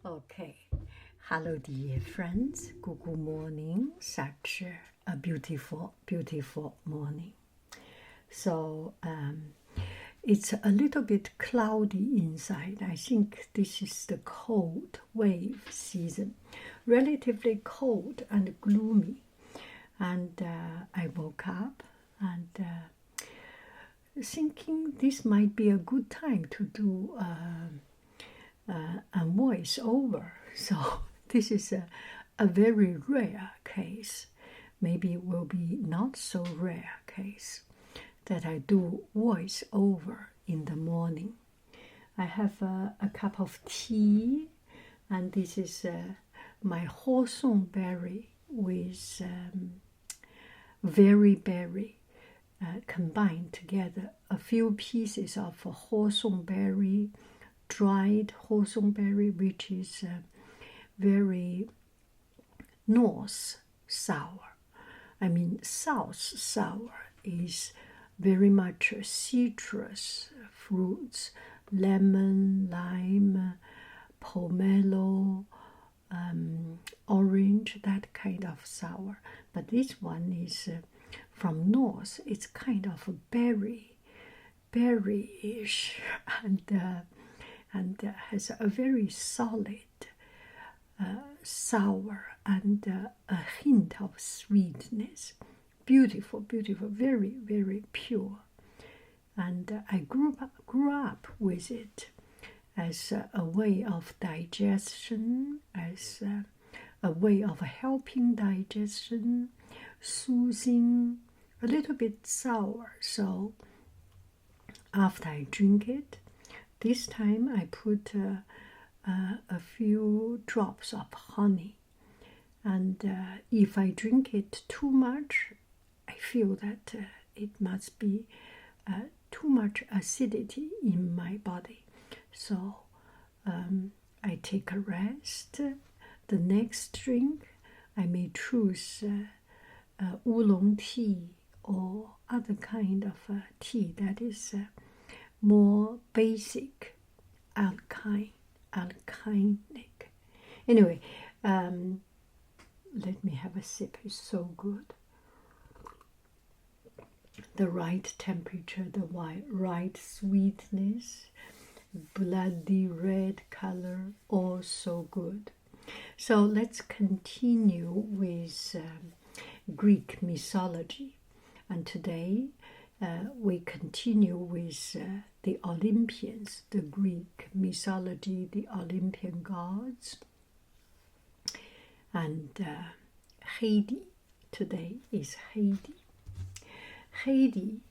Okay, hello dear friends, good morning, such a beautiful, beautiful morning. So it's a little bit cloudy inside. I think this is the cold wave season, relatively cold and gloomy. And I woke up and thinking this might be a good time to do a voice over. So this is a very rare case. Maybe it will be not so rare case that I do voice over in the morning. I have a cup of tea, and this is my Hawthorn berry with very berry combined together. A few pieces of Hawthorn berry, dried Hawthorn berry, which is very north sour. I mean, south sour is very much citrus fruits, lemon, lime, pomelo, orange, that kind of sour. But this one is from north. It's kind of berryish, and has a very solid sour and a hint of sweetness. Beautiful, beautiful, very, very pure. And I grew up with it as a way of digestion, as a way of helping digestion, soothing, a little bit sour. So after I drink it, this time I put a few drops of honey. And if I drink it too much, I feel that it must be too much acidity in my body. So I take a rest. The next drink, I may choose oolong tea or other kind of tea that is more basic, alkaline. Anyway, let me have a sip. It's so good. The right temperature, the right sweetness, bloody red color, all so good. So let's continue with Greek mythology. And today we continue with the Olympians, the Greek mythology, the Olympian gods. And Hades, today is Hades. Hades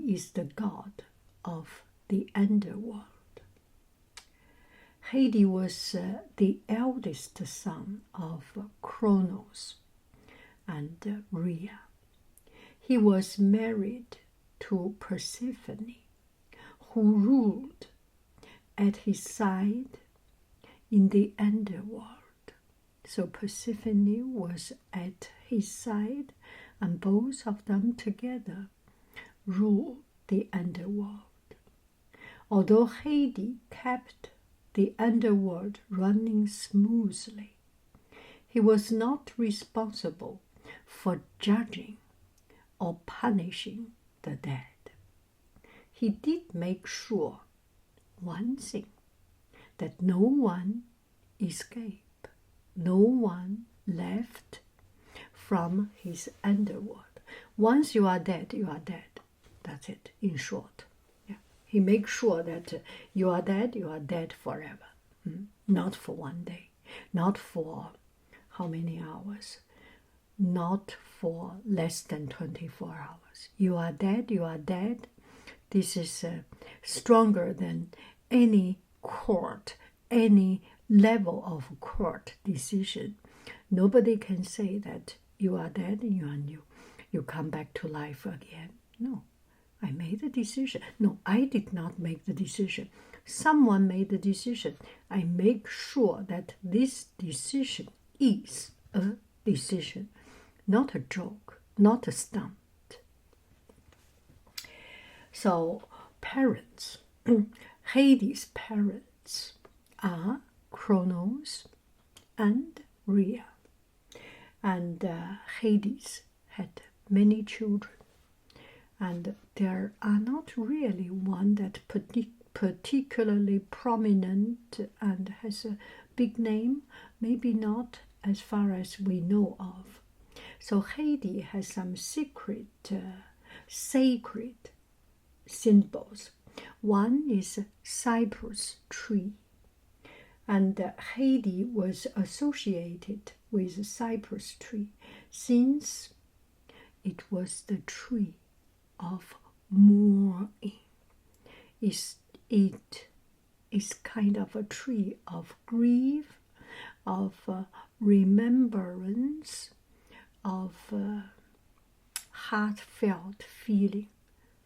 is the god of the underworld. Hades was the eldest son of Kronos and Rhea. He was married to Persephone, who ruled at his side in the underworld. So Persephone was at his side, and both of them together ruled the underworld. Although Hades kept the underworld running smoothly, he was not responsible for judging or punishing the dead. He did make sure one thing, that no one escaped, no one left from his underworld. Once you are dead, you are dead. That's it, in short. Yeah. He makes sure that you are dead forever. Not for one day, not for how many hours, not for less than 24 hours. You are dead, you are dead. This is stronger than any court, any level of court decision. Nobody can say that you are dead and you come back to life again. No, I made a decision. No, I did not make the decision. Someone made the decision. I make sure that this decision is a decision, not a joke, not a stunt. So, parents, Hades' parents are Kronos and Rhea. And Hades had many children. And there are not really one that particularly prominent and has a big name, maybe not as far as we know of. So Hades has some secret, sacred symbols. One is a cypress tree, and Hades was associated with a cypress tree since it was the tree of mourning. It is kind of a tree of grief, of remembrance, of heartfelt feeling.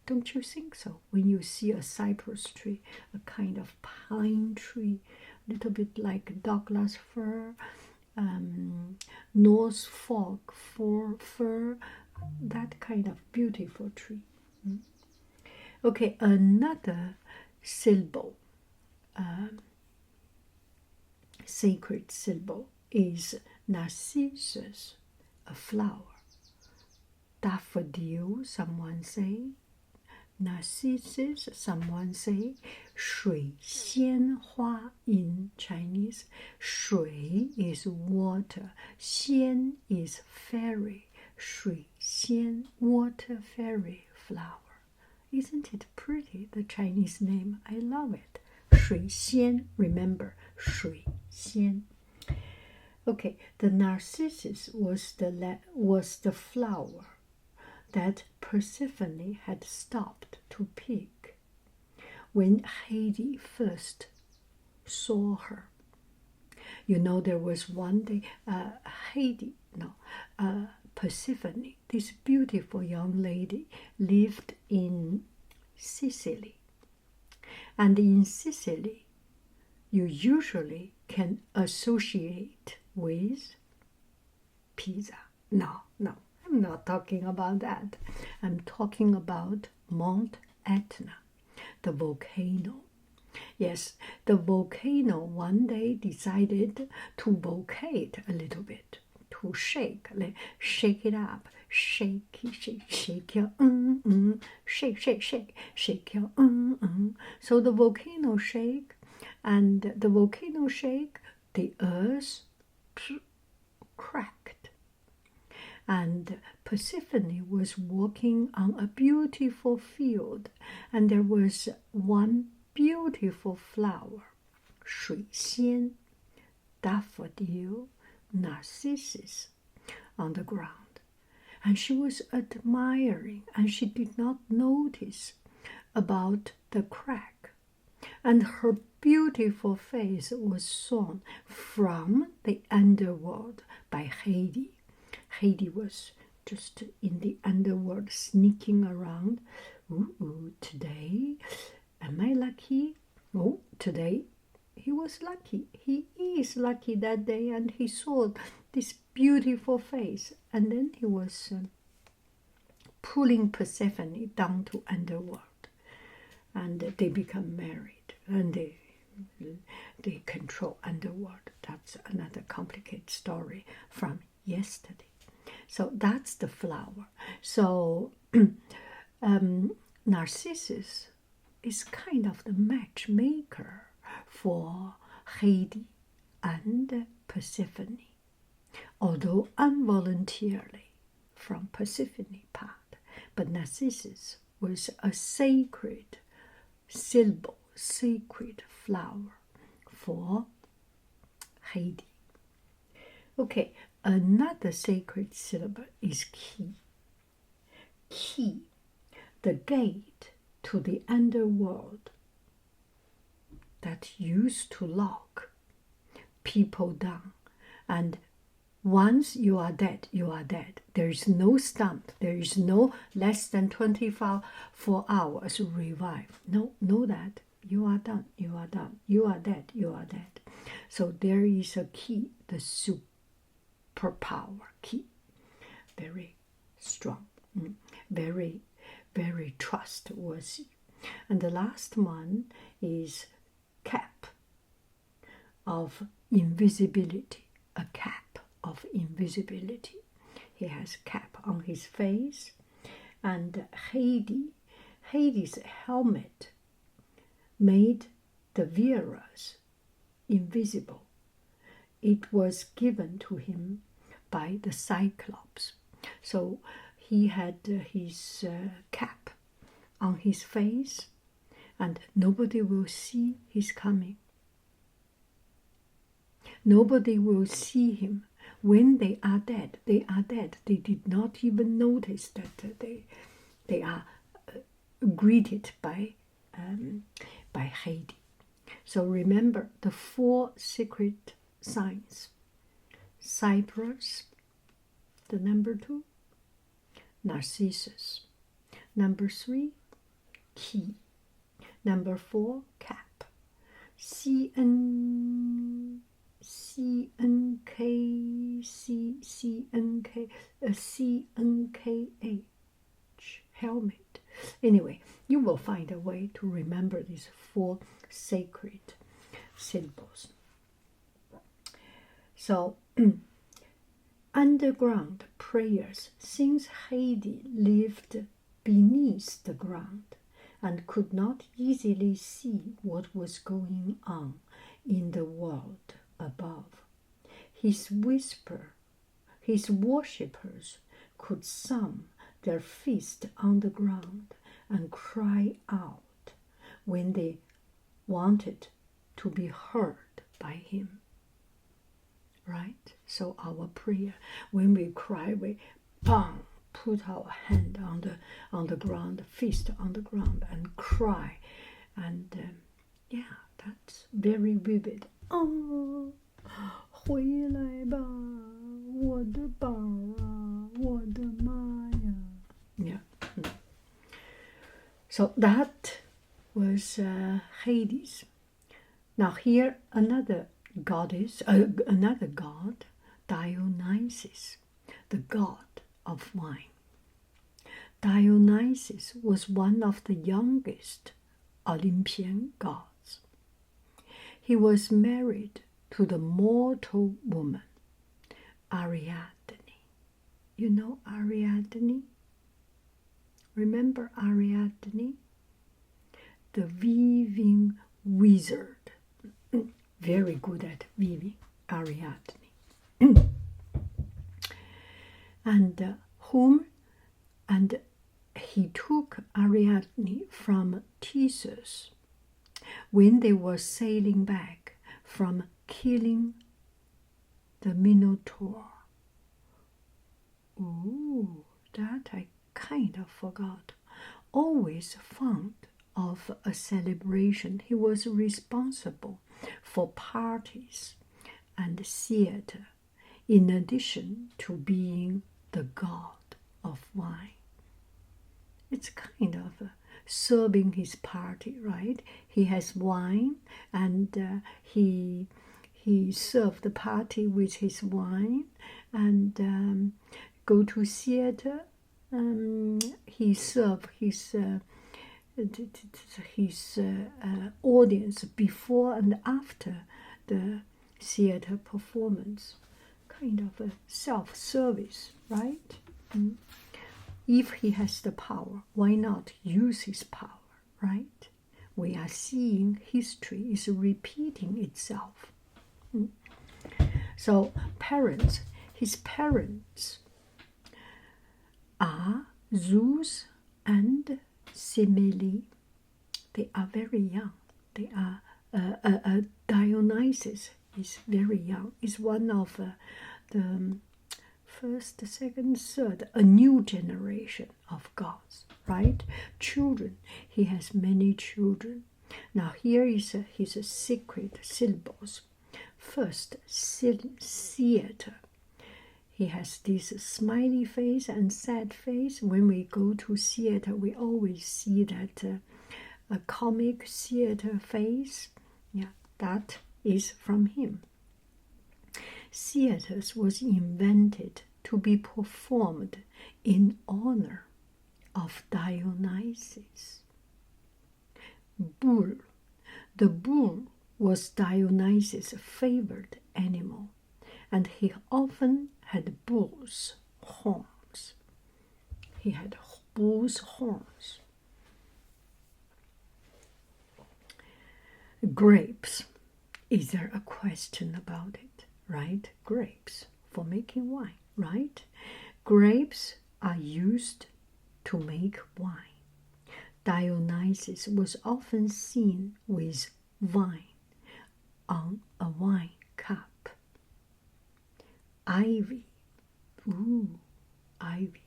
Don't you think so? When you see a cypress tree, a kind of pine tree, a little bit like Douglas fir, Norfolk fir, that kind of beautiful tree. Okay, another symbol, sacred symbol, is Narcissus, a flower. Daffodil, someone say. Narcissus, someone say. 水仙花 in Chinese. 水 is water. 仙 is fairy. 水仙, water fairy flower. Isn't it pretty, the Chinese name? I love it. 水仙, remember, 水仙. Okay, the narcissus was the flower that Persephone had stopped to pick when Hades first saw her. You know, there was one day, Persephone, this beautiful young lady, lived in Sicily. And in Sicily, you usually can associate with pizza. No, I'm not talking about that. I'm talking about Mount Etna, the volcano. Yes, the volcano one day decided to volcate a little bit, to shake it up, shake your shake your So the volcano shake, and the volcano shake, the earth cracked. And Persephone was walking on a beautiful field, and there was one beautiful flower, 水仙, daffodil, narcissus, on the ground. And she was admiring, and she did not notice about the crack. And her beautiful face was shown from the underworld by Hades. Hades was just in the underworld sneaking around. Ooh, today, am I lucky? Oh, today he was lucky. He is lucky that day, and he saw this beautiful face. And then he was pulling Persephone down to underworld. And they become married, and they control underworld. That's another complicated story from yesterday. So that's the flower. So Narcissus is kind of the matchmaker for Hades and Persephone, although involuntarily from Persephone part. But Narcissus was a sacred symbol, sacred flower for Hades. Okay, another sacred symbol is key. Key, the gate to the underworld that used to lock people down. And once you are dead, you are dead. There is no stump. There is no less than 24 hours revive. No, know that. You are done. You are done. You are dead. You are dead. So there is a key, the superpower key. Very strong. Very, very trustworthy. And the last one is cap of invisibility, a cap of invisibility. He has cap on his face, and Hades' helmet made the wearers invisible. It was given to him by the Cyclops. So he had his cap on his face, and nobody will see his coming. Nobody will see him. When they are dead, they are dead. They did not even notice that they are greeted by Hades. So remember the 4 secret signs. Cyprus, the number 2. Narcissus. Number 3, key. Number 4, cap. CNK, helmet. Anyway, you will find a way to remember these 4 sacred syllables. So, underground prayers, since Hades lived beneath the ground and could not easily see what was going on in the world above, his worshippers could sum their fist on the ground and cry out when they wanted to be heard by him. Right? So our prayer, when we cry, we bang, put our hand on the ground, fist on the ground, and cry, and that's very vivid. Oh, 回来吧，我的宝啊，我的妈呀! Yeah. So that was Hades. Now here another goddess, another god, Dionysus, the god of wine. Dionysus was one of the youngest Olympian gods. He was married to the mortal woman, Ariadne. You know Ariadne? Remember Ariadne? The weaving wizard. Very good at weaving, Ariadne. And he took Ariadne from Theseus when they were sailing back from killing the Minotaur. Ooh, that I kind of forgot. Always fond of a celebration, he was responsible for parties and theater, in addition to being the god of wine. It's kind of serving his party, right? He has wine, and he served the party with his wine, and go to theater. He served his audience before and after the theater performance. Kind of a self-service, right? If he has the power, why not use his power, right? We are seeing history is repeating itself. So his parents are Zeus and Semele. They are very young. They are Dionysus is very young. Is one of the first, second, third, a new generation of gods, right? Children. He has many children. Now here is his secret syllables. First, theater. He has this smiley face and sad face. When we go to theater, we always see that a comic theater face. Yeah, that is from him. Theaters was invented to be performed in honor of Dionysus. bull. The bull was Dionysus' favored animal, and he often had bull's horns. He had bull's horns. Grapes. Is there a question about it? Right? Grapes for making wine, right? Grapes are used to make wine. Dionysus was often seen with wine on a wine cup. Ivy. Ooh, ivy.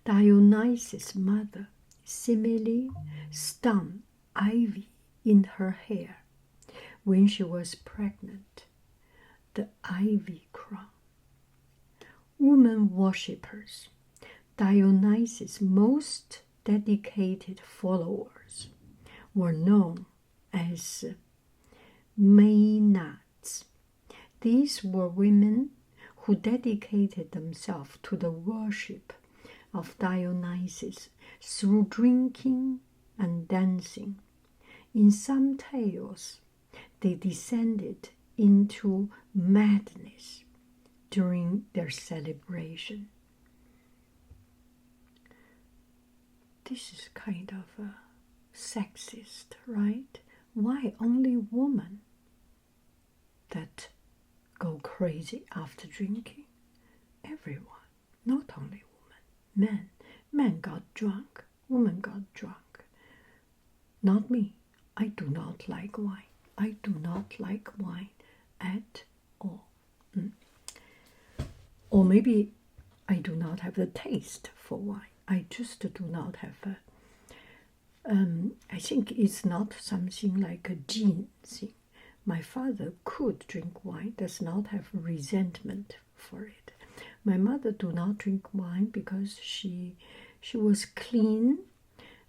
Dionysus' mother seemingly stung ivy in her hair when she was pregnant. The ivy crown. Woman worshippers. Dionysus' most dedicated followers were known as Maenads. These were women who dedicated themselves to the worship of Dionysus through drinking and dancing. In some tales, they descended into madness during their celebration. This is kind of sexist, right? Why only women that go crazy after drinking? Everyone, not only women. Men got drunk, women got drunk. Not me. I do not like wine. I do not like wine at all. Or maybe I do not have the taste for wine. I just do not have I think it's not something like a gene thing. My father could drink wine, does not have resentment for it. My mother do not drink wine because she was clean,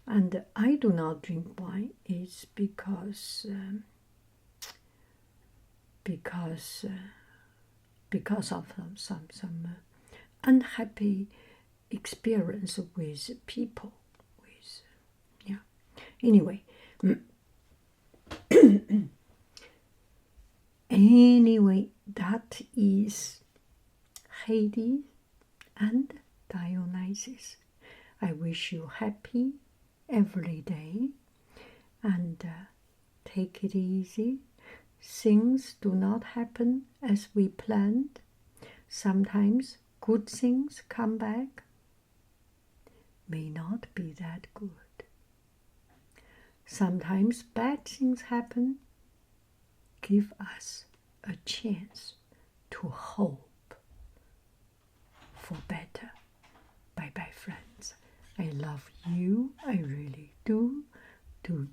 and I do not drink wine is because of some unhappy experience with people. Anyway, that is Hades and Dionysus. I wish you happy every day, and take it easy. Things do not happen as we planned. Sometimes good things come back, may not be that good. Sometimes bad things happen, give us a chance to hope for better. Bye-bye, friends. I love you, I really do. Do.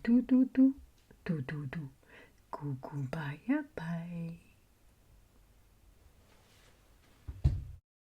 Goodbye, bye.